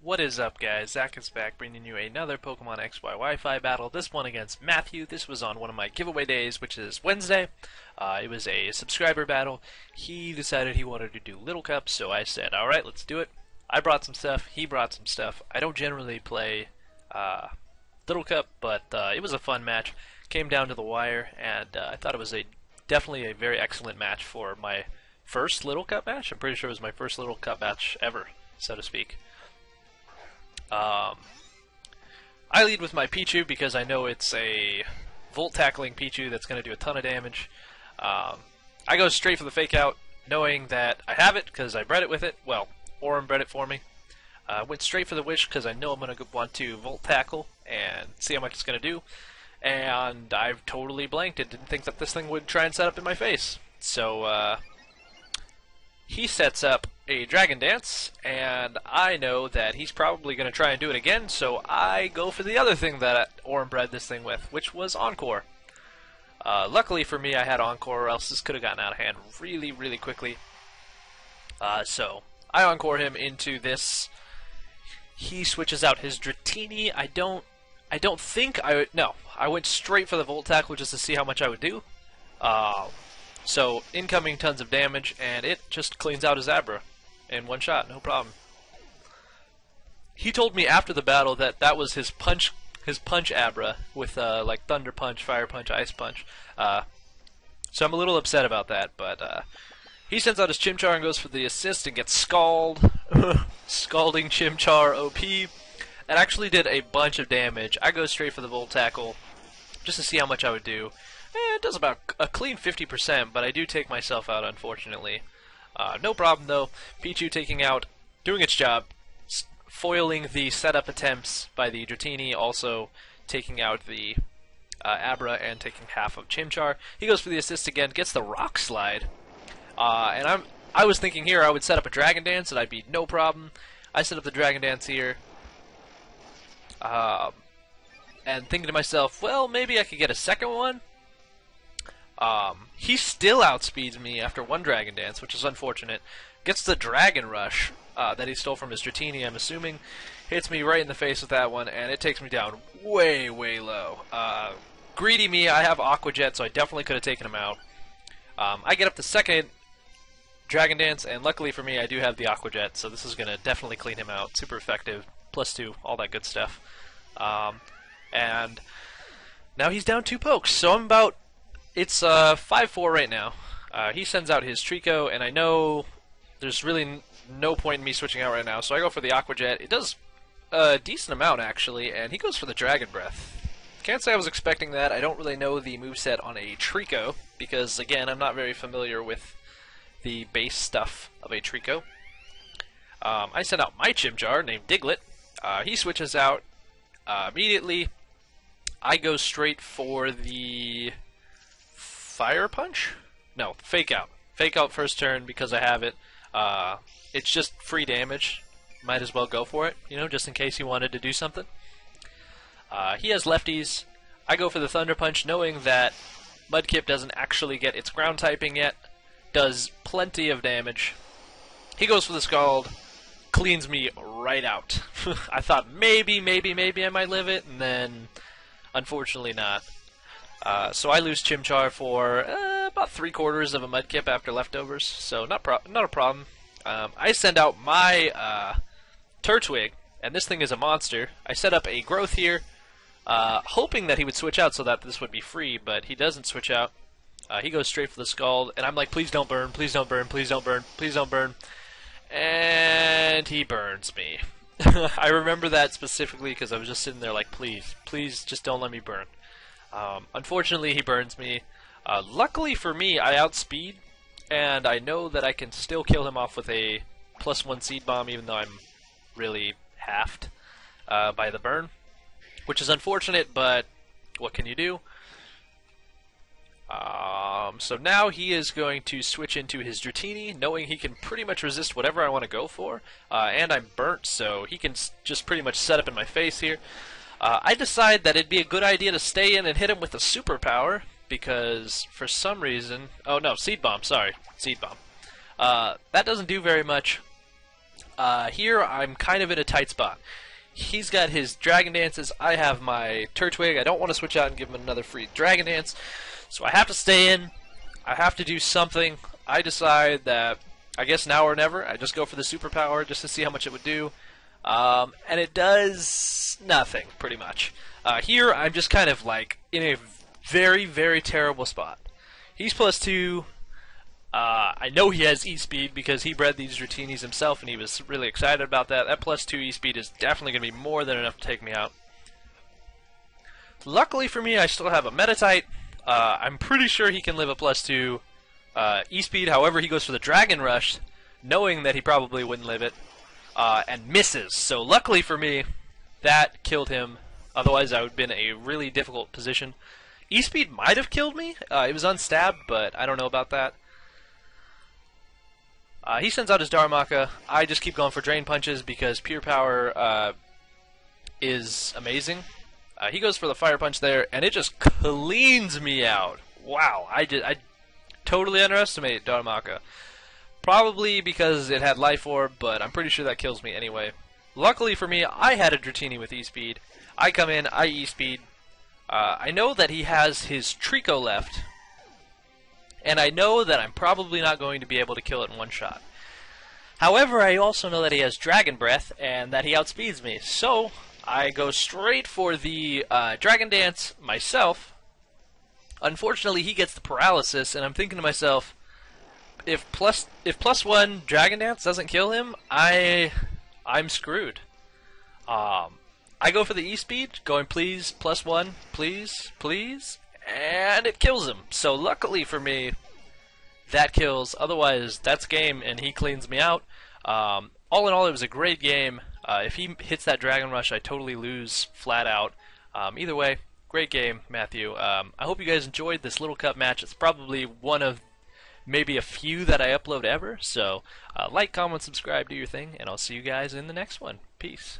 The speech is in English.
What is up, guys? Zach is back bringing you another Pokemon XY Wi-Fi battle. This one against Matthew. This was on one of my giveaway days, which is Wednesday. It was a subscriber battle. He decided he wanted to do Little Cup, so I said, alright, let's do it. I brought some stuff, he brought some stuff. I don't generally play Little Cup, but it was a fun match. Came down to the wire, and I thought it was definitely a very excellent match for my first Little Cup match. I'm pretty sure it was my first Little Cup match ever, so to speak. I lead with my Pichu because I know it's a Volt tackling Pichu that's going to do a ton of damage. I go straight for the fake out, knowing that I have it because I bred it with it. Well, Orin bred it for me. Went straight for the Wish because I know I'm going to want to Volt tackle and see how much it's going to do. And I've totally blanked it. Didn't think that this thing would try and set up in my face. So he sets up a Dragon Dance, and I know that he's probably going to try and do it again, so I go for the other thing that Orin bred this thing with, which was Encore. Luckily for me, I had Encore, or else this could have gotten out of hand really, really quickly. So I Encore him into this. He switches out his Dratini. I don't think no, I went straight for the Volt Tackle just to see how much I would do. So incoming tons of damage, and it just cleans out his Abra in one shot, no problem. He told me after the battle that that was his punch Abra with like Thunder Punch, Fire Punch, Ice Punch. So I'm a little upset about that, but he sends out his Chimchar and goes for the assist and gets Scald. Scalding Chimchar OP. That actually did a bunch of damage. I go straight for the Volt Tackle just to see how much I would do. It does about a clean 50%, but I do take myself out, unfortunately. No problem, though. Pichu doing its job, foiling the setup attempts by the Dratini, also taking out the Abra and taking half of Chimchar. He goes for the assist again, gets the Rock Slide, and I was thinking here I would set up a Dragon Dance and I'd be no problem. I set up the Dragon Dance here, and thinking to myself, well, maybe I could get a second one. He still outspeeds me after one Dragon Dance, which is unfortunate. Gets the Dragon Rush that he stole from his Dratini, I'm assuming. Hits me right in the face with that one, and it takes me down way, way low. Greedy me, I have Aqua Jet, so I definitely could have taken him out. I get up the second Dragon Dance, and luckily for me, I do have the Aqua Jet, so this is going to definitely clean him out. Super effective, +2, all that good stuff. And now he's down 2 pokes, so I'm about... It's 5-4 right now. He sends out his Trico, and I know there's really no point in me switching out right now, so I go for the Aqua Jet. It does a decent amount, actually, and he goes for the Dragon Breath. Can't say I was expecting that. I don't really know the moveset on a Trico, because, again, I'm not very familiar with the base stuff of a Trico. I send out my Chimchar, named Diglett. He switches out immediately. I go straight for the... Fire Punch? No, Fake Out. Fake Out first turn because I have it. It's just free damage. Might as well go for it, you know, just in case he wanted to do something. He has lefties. I go for the Thunder Punch knowing that Mudkip doesn't actually get its ground typing yet. Does plenty of damage. He goes for the Scald. Cleans me right out. I thought maybe I might live it, and then unfortunately not. So I lose Chimchar for about 3/4 of a Mudkip after leftovers, so not a problem. I send out my Turtwig, and this thing is a monster. I set up a Growth here, hoping that he would switch out so that this would be free, but he doesn't switch out. He goes straight for the Scald, and I'm like, please don't burn, please don't burn, please don't burn, please don't burn. And he burns me. I remember that specifically because I was just sitting there like, please just don't let me burn. Unfortunately, he burns me. Luckily for me, I outspeed, and I know that I can still kill him off with a +1 Seed Bomb, even though I'm really halved by the burn, which is unfortunate, but what can you do? So now he is going to switch into his Dratini, knowing he can pretty much resist whatever I want to go for, and I'm burnt, so he can just pretty much set up in my face here. I decide that it'd be a good idea to stay in and hit him with a superpower, because for some reason... Oh no, Seed Bomb, sorry. Seed Bomb. That doesn't do very much. Here I'm kind of in a tight spot. He's got his Dragon Dances, I have my Turtwig. I don't want to switch out and give him another free Dragon Dance, so I have to stay in. I have to do something. I decide that, I guess now or never, I just go for the superpower just to see how much it would do. And it does nothing, pretty much. Here I'm just kind of like in a very, very terrible spot. He's +2. I know he has E-Speed because he bred these Dratinis himself and he was really excited about that. That +2 E-Speed is definitely going to be more than enough to take me out. Luckily for me, I still have a Metatite. I'm pretty sure he can live a +2 E-Speed. However, he goes for the Dragon Rush, knowing that he probably wouldn't live it, and misses. So luckily for me, that killed him. Otherwise, I would have been in a really difficult position. E-Speed might have killed me. It was unstabbed, but I don't know about that. He sends out his Darumaka. I just keep going for Drain Punches because Pure Power is amazing. He goes for the Fire Punch there, and it just cleans me out. Wow, I totally underestimate Darumaka. Probably because it had Life Orb, but I'm pretty sure that kills me anyway. Luckily for me, I had a Dratini with E-Speed. I come in, I E-Speed. I know that he has his Trico left, and I know that I'm probably not going to be able to kill it in one shot. However, I also know that he has Dragon Breath, and that he outspeeds me. So, I go straight for the Dragon Dance myself. Unfortunately, he gets the Paralysis, and I'm thinking to myself, if +1 Dragon Dance doesn't kill him, I'm screwed. I go for the E-Speed, going please, +1, please, please, and it kills him. So luckily for me, that kills. Otherwise, that's game, and he cleans me out. All in all, it was a great game. If he hits that Dragon Rush, I totally lose flat out. Either way, great game, Matthew. I hope you guys enjoyed this Little Cup match. It's probably one of maybe a few that I upload ever. So like, comment, subscribe, do your thing, and I'll see you guys in the next one. Peace.